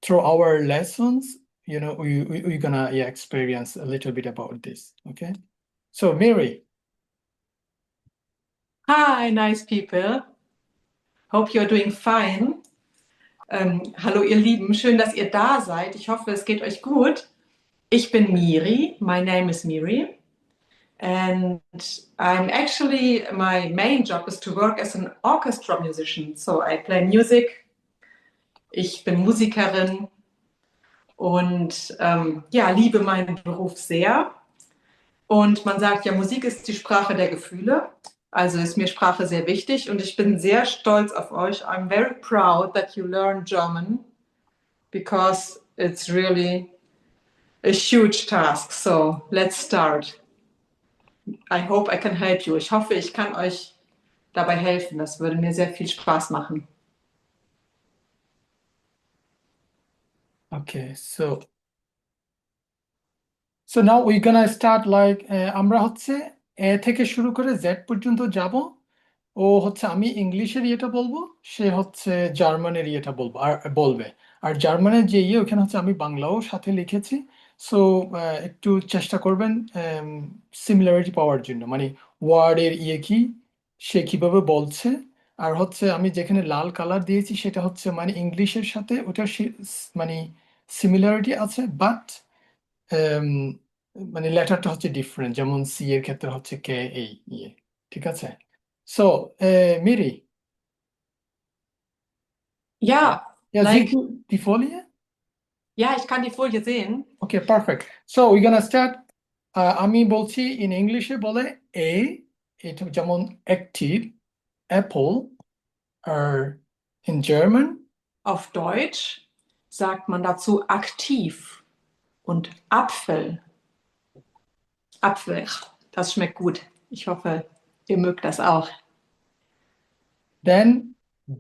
through our lessons, we're gonna experience a little bit about this. Okay. So Mary. Hi, nice people. Hope you're doing fine. Hallo, ihr Lieben. Schön, dass ihr da seid. Ich hoffe, es geht euch gut. Ich bin Miri. My name is Miri. And my main job is to work as an orchestra musician. So I play music. Ich bin Musikerin und ja, liebe meinen Beruf sehr. Und man sagt ja, Musik ist die Sprache der Gefühle. Also ist mir Sprache sehr wichtig und ich bin sehr stolz auf euch. I'm very proud that you learn German because it's really a huge task. So let's start. I hope I can help you. Ich hoffe, ich kann euch dabei helfen. Das würde mir sehr viel Spaß machen. Okay, so now we're gonna start আমরা হচ্ছে এ থেকে শুরু করে Z পর্যন্ত যাব। ও হচ্ছে আমি ইংলিশের ইয়েটা বলবো, সে হচ্ছে জার্মানের ইয়েটা বলবে। আর জার্মানের যে ওখানে হচ্ছে আমি বাংলাও সাথে লিখেছি। সো একটু চেষ্টা করবেন সিমিলারিটি পাওয়ার জন্য, মানে ওয়ার্ডের কি সে কিভাবে বলছে। আর হচ্ছে আমি যেখানে লাল কালার দিয়েছি সেটা হচ্ছে মানে ইংলিশের সাথে ওটার মানে সিমিলারিটি আছে, বাট মানে লেটারটা হচ্ছে ডিফারেন্ট, যেমন সি এর ক্ষেত্রে হচ্ছে কে এই ঠিক আছে। So মিরি, Ja, ja, siehst like, du die Folie? ja, ich kann die Folie sehen. Okay, perfect. So we're gonna start. আমি বলছি ইন ইংলিশে বলে এ, এটা যেমন অ্যাক্টিভ অ্যাপল, আর in German Auf Deutsch sagt man dazu aktiv und Apfel. Apfel. Das schmeckt gut. Ich hoffe, ihr mögt das auch. Then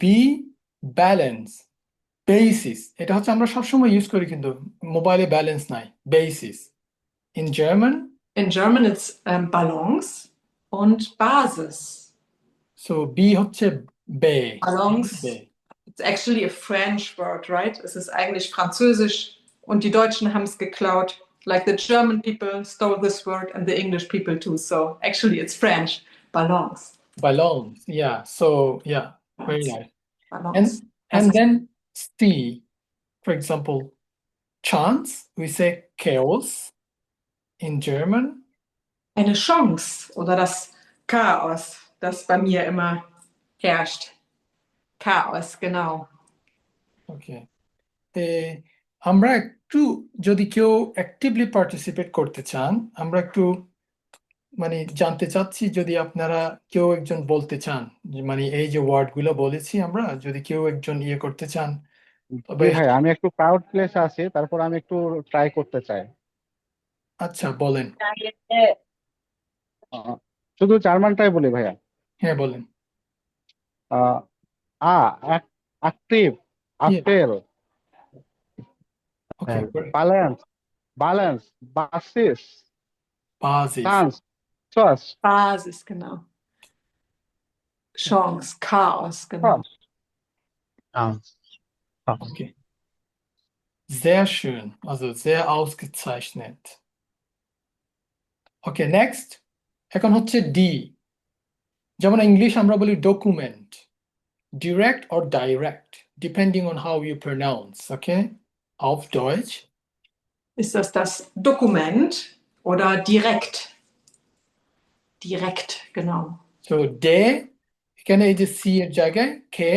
B balance, basis, এটা হচ্ছে আমরা সবসময় ইউজ করি কিন্তু মোবাইলে ব্যালেন্স নাই, basis. In German In German it's Balance und Basis. So B হচ্ছে বে, বে। Balance, it's actually a French word, right? Es ist eigentlich Französisch und die Deutschen haben es geklaut. Like the German people stole this word and the English people too. So actually it's French. Balance. Balance, yeah. So yeah, very Balance. nice. Balance. And then C, for example, chance, we say chaos in German. Eine Chance oder das Chaos, das bei mir immer herrscht. Chaos, genau. Okay. আমরা একটু যদি কেউ actively participate করতে চান, আমরা একটু মানে জানতে চাচ্ছি যদি আপনারা কেউ একজন বলতে চান, যে মানে এই যে ওয়ার্ড গুলো বলেছি আমরা, যদি কেউ একজন করতে চান জি তবে। ভাই, আমি একটু প্রাউড প্লেসে আছি, তারপর আমি একটু ট্রাই করতে চাই। আচ্ছা বলেন। আহ, শুধু জার্মানটাই বলি ভাইয়া। হ্যাঁ বলেন। Ah, uh active, Yeah. Apple, Okay, great. Balance, balance, basis, Basis. Chance, choice, Basis, genau. Chance, Chaos, genau. Okay. Sehr schön, also sehr ausgezeichnet. Okay, next. এখন হচ্ছে ডি, যেমন ইংলিশ আমরা বলি document, direct or direct, depending on how you pronounce, okay? Auf Deutsch. Ist das Dokument oder direkt? Direkt, genau. So, de, এখানে এই যে C এর জায়গায় কে,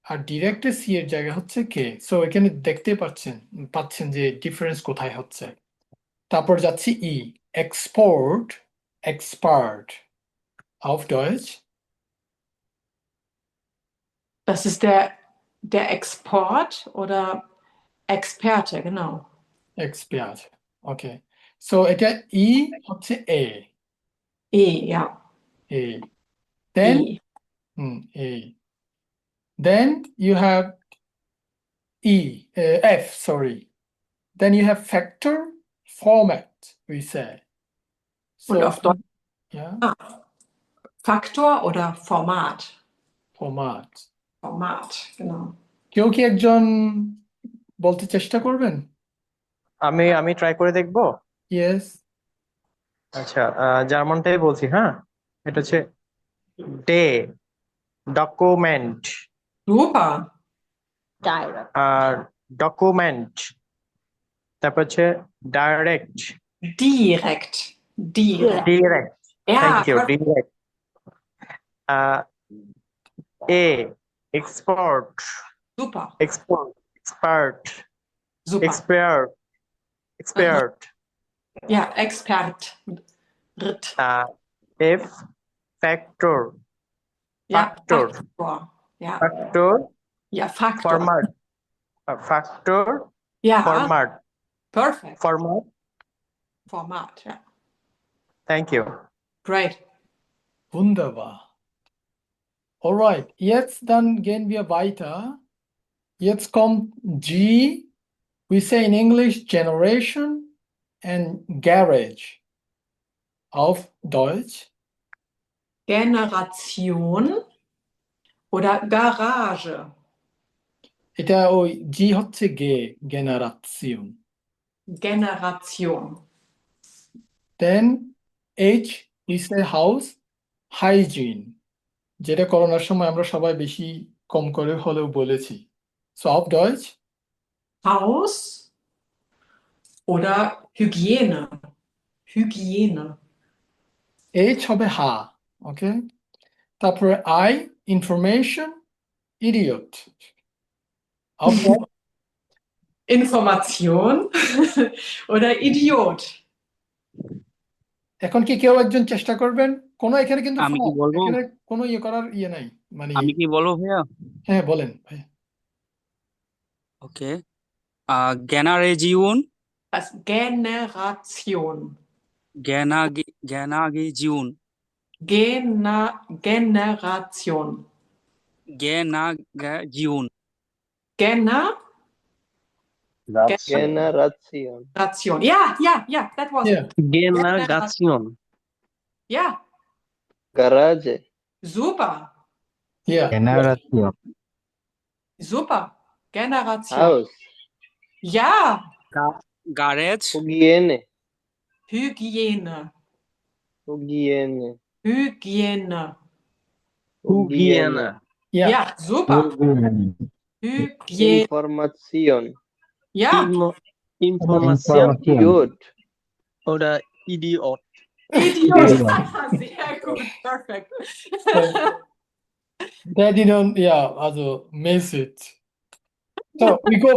আর ডিরেক্টে সি এর জায়গায় হচ্ছে কে। সো এখানে দেখতে পাচ্ছেন যে ডিফারেন্স কোথায় হচ্ছে। তারপর যাচ্ছি ই, export, expert. Auf Deutsch. Das ist der Export oder Experte, genau. Expert. Okay. So এটা ই হচ্ছে এ, E, ja. A. Then E. A. Then you have F, sorry. Then you have factor, format, we say. So, Und auf Deutsch yeah, Faktor oder Format? format. Format, genau. কেউ কি একজন বলতে চেষ্টা করবেন? আমি try করে দেখবো। ইয়েস। আচ্ছা, জার্মানটাই বলছি, হ্যাঁ। এটা হচ্ছে ডে, ডকুমেন্ট, Super. Direct. আর ডকুমেন্ট, তারপর হচ্ছে direct, Direkt. Direkt. Direct, thank Ja, you, perfect. Direct, এ export, Super. Export, expert, Super. Expired, expired, Ja, Expert. Rit. F factor, Ja, Faktor. Faktor. Ja, factor, ja, Faktor. Format, factor, Ja, format, perfect. Format, Format. Ja, thank you. great. Wunderbar. Alright, jetzt dann gehen wir weiter. Jetzt kommt G. We say in English generation and garage. Auf Deutsch. Generation oder Garage. এটা ওই জি হচ্ছে গে, generation. Generation. Then H, we say house, hygiene. যেটা করোনার সময় আমরা সবাই বেশি কম করে হলেও বলেছি। So auf Deutsch, Haus oder Hygiene. Hygiene. H হবে হা, ওকে? তারপরে I, information, idiot. Auf Deutsch, Information oder Idiot. এখন কি কেউ একজন চেষ্টা করবেন? কোনো এখানে কিন্তু আমি কি বলবো? এখানে কোনো ইয়ে করার ইয়ে নাই, মানে আমি কি বলবো ভাইয়া? হ্যাঁ বলেন ভাই। ওকে, জ্ঞানারেজিউন, Was? Generation. জ্ঞানাগেজিউন, Generation. জ্ঞানাগেজিউন, Generation. Generation. Ja, that was Yeah. it. Generation, Ja, Garage. super. Yeah. Generation. Super. Generation. House. Ja, garage, Hygiene. Hygiene. Hygiene. Hygiene. Hygiene. Yeah. Ja, super. Hygiene. Information. Ja, Information Idiot. oder Idiot. Idiot. Sehr gut. Perfect. They didn't, yeah, also miss it. So we go